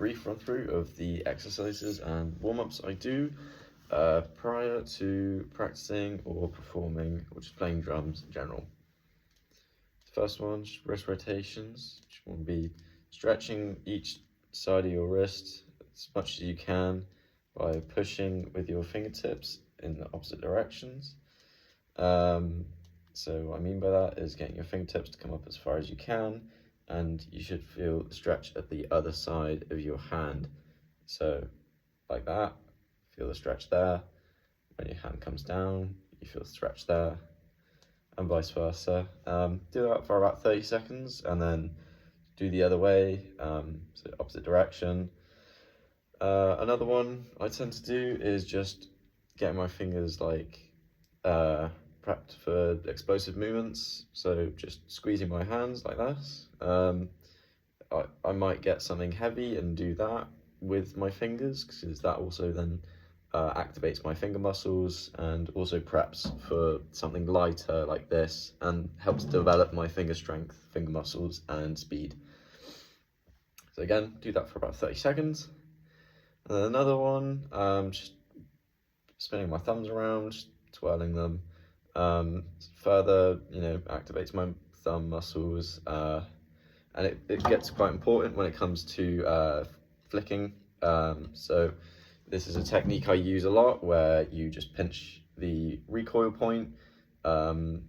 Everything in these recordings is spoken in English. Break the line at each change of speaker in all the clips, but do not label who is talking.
brief run through of the exercises and warm-ups I do prior to practicing or performing or just playing drums in general. The first one, just wrist rotations. You want to be stretching each side of your wrist as much as you can by pushing with your fingertips in the opposite directions. So what I mean by that is getting your fingertips to come up as far as you can, and you should feel the stretch at the other side of your hand. So like that, feel the stretch there. When your hand comes down, you feel the stretch there, and vice versa. Do that for about 30 seconds and then do the other way, so opposite direction. Another one I tend to do is just getting my fingers like prepped for explosive movements, so just squeezing my hands like this. I might get something heavy and do that with my fingers, because that also then activates my finger muscles and also preps for something lighter like this and helps develop my finger strength, finger muscles and speed. So again, do that for about 30 seconds. And then another one, just spinning my thumbs around, just twirling them. Further, activates my thumb muscles, and it gets quite important when it comes to flicking. So this is a technique I use a lot, where you just pinch the recoil point,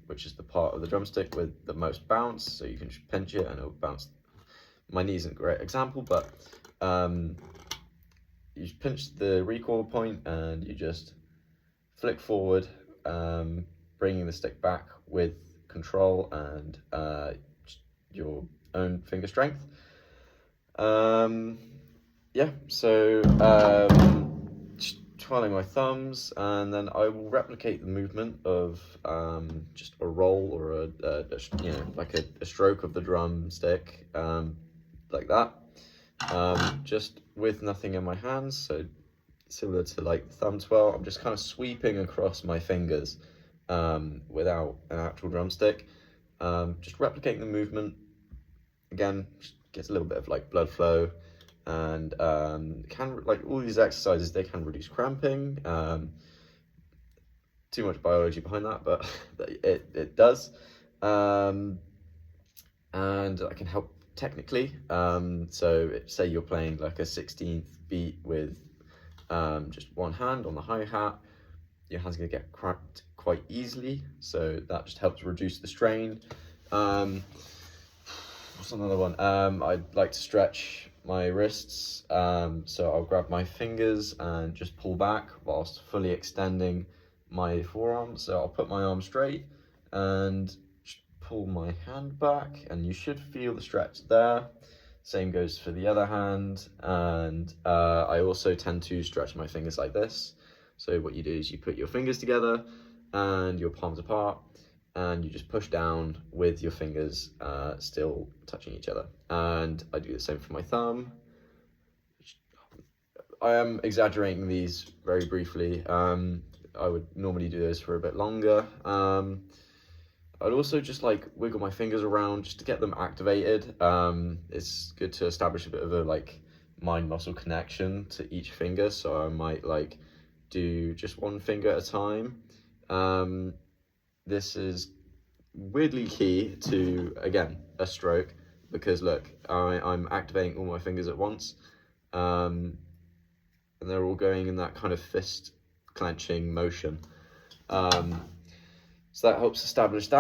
which is the part of the drumstick with the most bounce. So you can just pinch it and it'll bounce. My knee isn't a great example, but you pinch the recoil point and you just flick forward, bringing the stick back with control and your own finger strength. Yeah, so just twirling my thumbs, and then I will replicate the movement of just a roll or like a stroke of the drumstick, like that, just with nothing in my hands. So similar to like the thumb twirl, I'm just kind of sweeping across my fingers without an actual drumstick, just replicating the movement. Again, just gets a little bit of like blood flow, and like all these exercises, they can reduce cramping. Too much biology behind that, but it does, and that can help technically. So say you're playing like a 16th beat with just one hand on the hi-hat, your hand's gonna get cracked quite easily, so that just helps reduce the strain. What's another one? I'd like to stretch my wrists, so I'll grab my fingers and just pull back whilst fully extending my forearm. So I'll put my arm straight and pull my hand back, and you should feel the stretch there. Same goes for the other hand, and I also tend to stretch my fingers like this. So what you do is you put your fingers together and your palms apart, and you just push down with your fingers still touching each other. And I do the same for my thumb. I am exaggerating these very briefly. I would normally do this for a bit longer. I'd also just like wiggle my fingers around just to get them activated. It's good to establish a bit of a like mind muscle connection to each finger. So I might like do just one finger at a time. This is weirdly key to, again, a stroke, because look, I'm activating all my fingers at once, and they're all going in that kind of fist clenching motion. So that helps establish that.